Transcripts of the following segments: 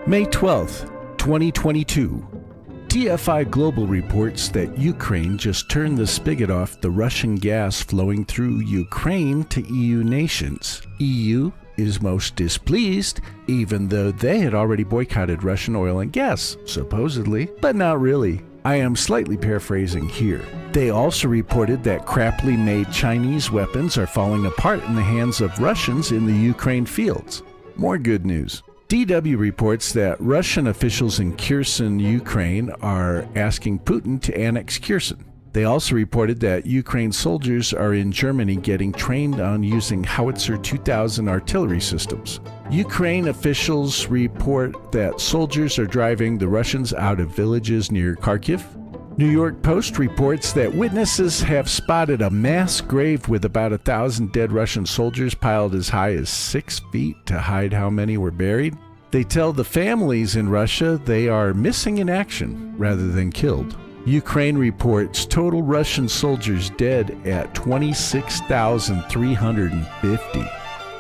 May 12th, 2022. TFI Global reports that Ukraine just turned the spigot off the Russian gas flowing through Ukraine to EU nations. EU is most displeased, even though they had already boycotted Russian oil and gas, supposedly, but not really. I am slightly paraphrasing here. They also reported that crappily made Chinese weapons are falling apart in the hands of Russians in the Ukraine fields. More good news. DW reports that Russian officials in Kherson, Ukraine, are asking Putin to annex Kherson. They also reported that Ukraine soldiers are in Germany getting trained on using Howitzer 2000 artillery systems. Ukraine officials report that soldiers are driving the Russians out of villages near Kharkiv. New York Post reports that witnesses have spotted a mass grave with about 1,000 dead Russian soldiers piled as high as 6 feet to hide how many were buried. They tell the families in Russia they are missing in action rather than killed. Ukraine reports total Russian soldiers dead at 26,350.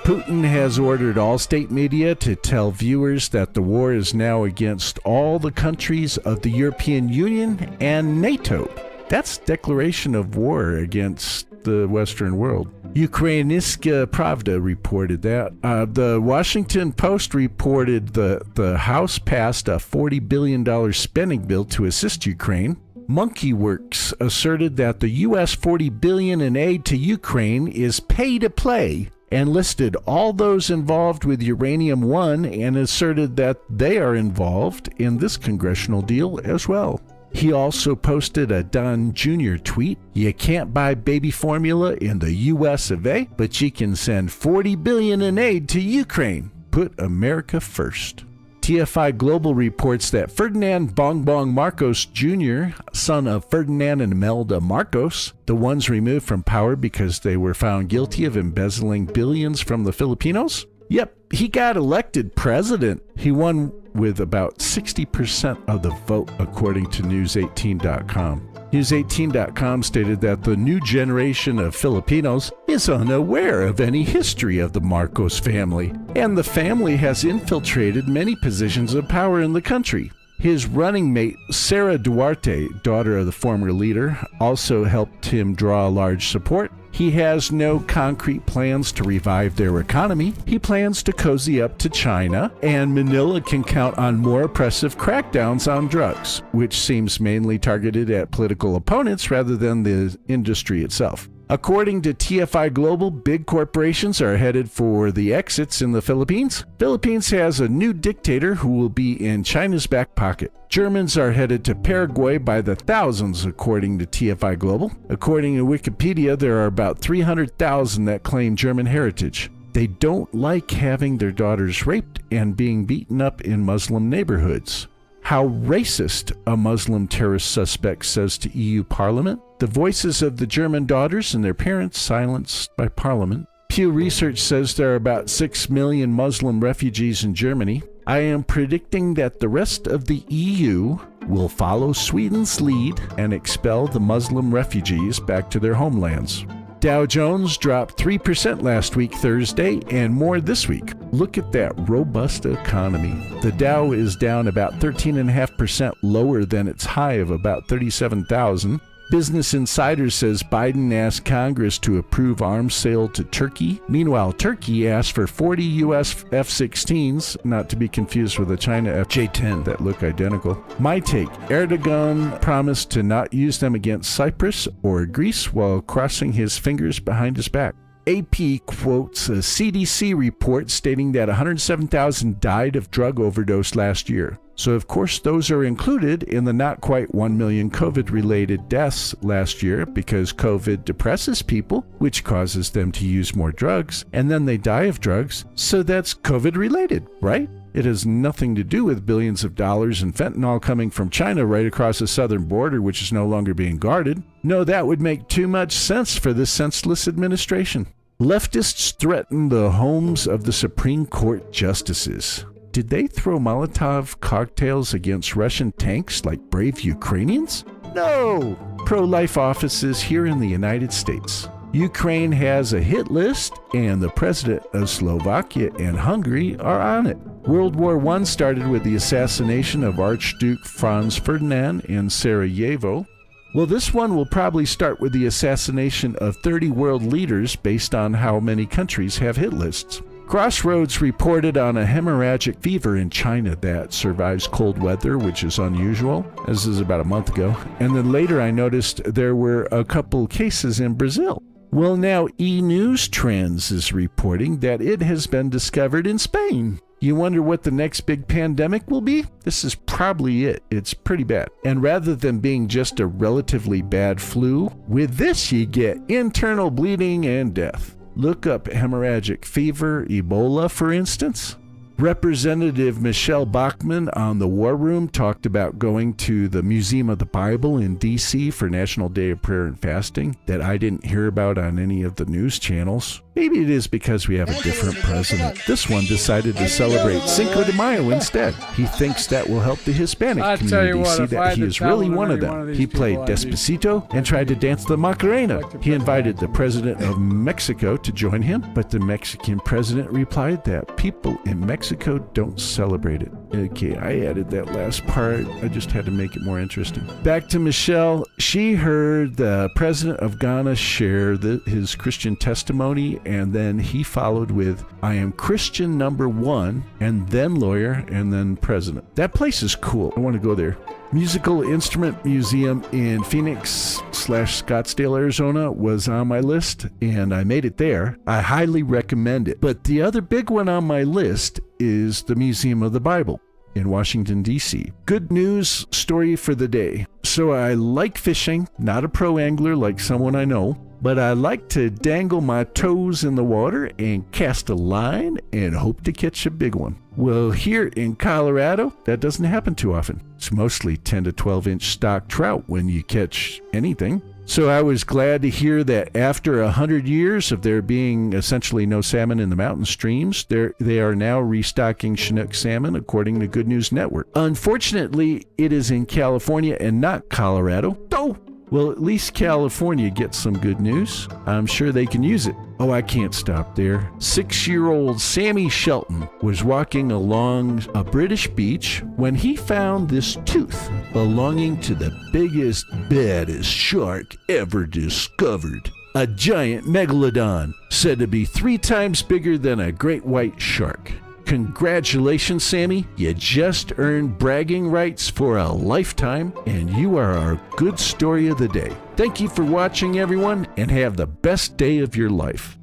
Putin has ordered all state media to tell viewers that the war is now against all the countries of the European Union and NATO. That's declaration of war against the Western world. Ukrainska Pravda reported that. The Washington Post reported the House passed a $40 billion spending bill to assist Ukraine. MonkeyWorks asserted that the U.S. $40 billion in aid to Ukraine is pay to play, and listed all those involved with Uranium One and asserted that they are involved in this congressional deal as well. He also posted a Don Jr. tweet. You can't buy baby formula in the US of A, but you can send $40 billion in aid to Ukraine. Put America first. TFI Global reports that Ferdinand Bong Bong Marcos Jr., son of Ferdinand and Imelda Marcos, the ones removed from power because they were found guilty of embezzling billions from the Filipinos? Yep, he got elected president. He won with about 60% of the vote, according to News18.com. News18.com stated that the new generation of Filipinos is unaware of any history of the Marcos family, and the family has infiltrated many positions of power in the country. His running mate, Sara Duarte, daughter of the former leader, also helped him draw large support. He has no concrete plans to revive their economy. He plans to cozy up to China, and Manila can count on more oppressive crackdowns on drugs, which seems mainly targeted at political opponents rather than the industry itself. According to TFI Global, big corporations are headed for the exits in the Philippines. Philippines has a new dictator who will be in China's back pocket. Germans are headed to Paraguay by the thousands, according to TFI Global. According to Wikipedia, there are about 300,000 that claim German heritage. They don't like having their daughters raped and being beaten up in Muslim neighborhoods. How racist, a Muslim terrorist suspect says to EU Parliament. The voices of the German daughters and their parents silenced by Parliament. Pew Research says there are about 6 million Muslim refugees in Germany. I am predicting that the rest of the EU will follow Sweden's lead and expel the Muslim refugees back to their homelands. Dow Jones dropped 3% last week, Thursday, and more this week. Look at that robust economy. The Dow is down about 13.5% lower than its high of about 37,000. Business Insider says Biden asked Congress to approve arms sale to Turkey. Meanwhile, Turkey asked for 40 U.S. F-16s, not to be confused with the China FJ-10 that look identical. My take, Erdogan promised to not use them against Cyprus or Greece while crossing his fingers behind his back. AP quotes a CDC report stating that 107,000 died of drug overdose last year. So of course those are included in the not quite 1 million COVID-related deaths last year because COVID depresses people, which causes them to use more drugs, and then they die of drugs, so that's COVID-related, right? It has nothing to do with billions of dollars in fentanyl coming from China right across the southern border, which is no longer being guarded. No, that would make too much sense for this senseless administration. Leftists threaten the homes of the Supreme Court justices. Did they throw Molotov cocktails against Russian tanks like brave Ukrainians? No! Pro-life offices here in the United States. Ukraine has a hit list, and the president of Slovakia and Hungary are on it. World War I started with the assassination of Archduke Franz Ferdinand in Sarajevo. Well, this one will probably start with the assassination of 30 world leaders based on how many countries have hit lists. Crossroads reported on a hemorrhagic fever in China that survives cold weather, which is unusual. This is about a month ago. And then later I noticed there were a couple cases in Brazil. Well, now E-News Trends is reporting that it has been discovered in Spain. You wonder what the next big pandemic will be? This is probably it. It's pretty bad. And rather than being just a relatively bad flu, with this you get internal bleeding and death. Look up hemorrhagic fever, Ebola, for instance. Representative Michelle Bachmann on the War Room talked about going to the Museum of the Bible in D.C. for National Day of Prayer and Fasting that I didn't hear about on any of the news channels. Maybe it is because we have a different president. This one decided to celebrate Cinco de Mayo instead. He thinks that will help the Hispanic community see that he is really one of them. He played Despacito and tried to dance the Macarena. He invited the president of Mexico to join him, but the Mexican president replied that people in Mexico don't celebrate it. Okay, I added that last part. I just had to make it more interesting. Back to Michelle. She heard the president of Ghana share his Christian testimony, and then he followed with, "I am Christian number one," and then lawyer, and then president. That place is cool. I want to go there. Musical Instrument Museum in Phoenix/Scottsdale, Arizona was on my list, and I made it there. I highly recommend it. But the other big one on my list is the Museum of the Bible in Washington, D.C. Good news story for the day. So I like fishing, not a pro angler like someone I know, but I like to dangle my toes in the water and cast a line and hope to catch a big one. Well, here in Colorado, that doesn't happen too often. It's mostly 10 to 12-inch stock trout when you catch anything. So I was glad to hear that after 100 years of there being essentially no salmon in the mountain streams, they are now restocking Chinook salmon, according to Good News Network. Unfortunately, it is in California and not Colorado. Oh! Well, at least California gets some good news. I'm sure they can use it. Oh, I can't stop there. 6-year-old Sammy Shelton was walking along a British beach when he found this tooth belonging to the biggest, baddest shark ever discovered. A giant megalodon, said to be 3 times bigger than a great white shark. Congratulations, Sammy. You just earned bragging rights for a lifetime, and you are our good story of the day. Thank you for watching, everyone, and have the best day of your life.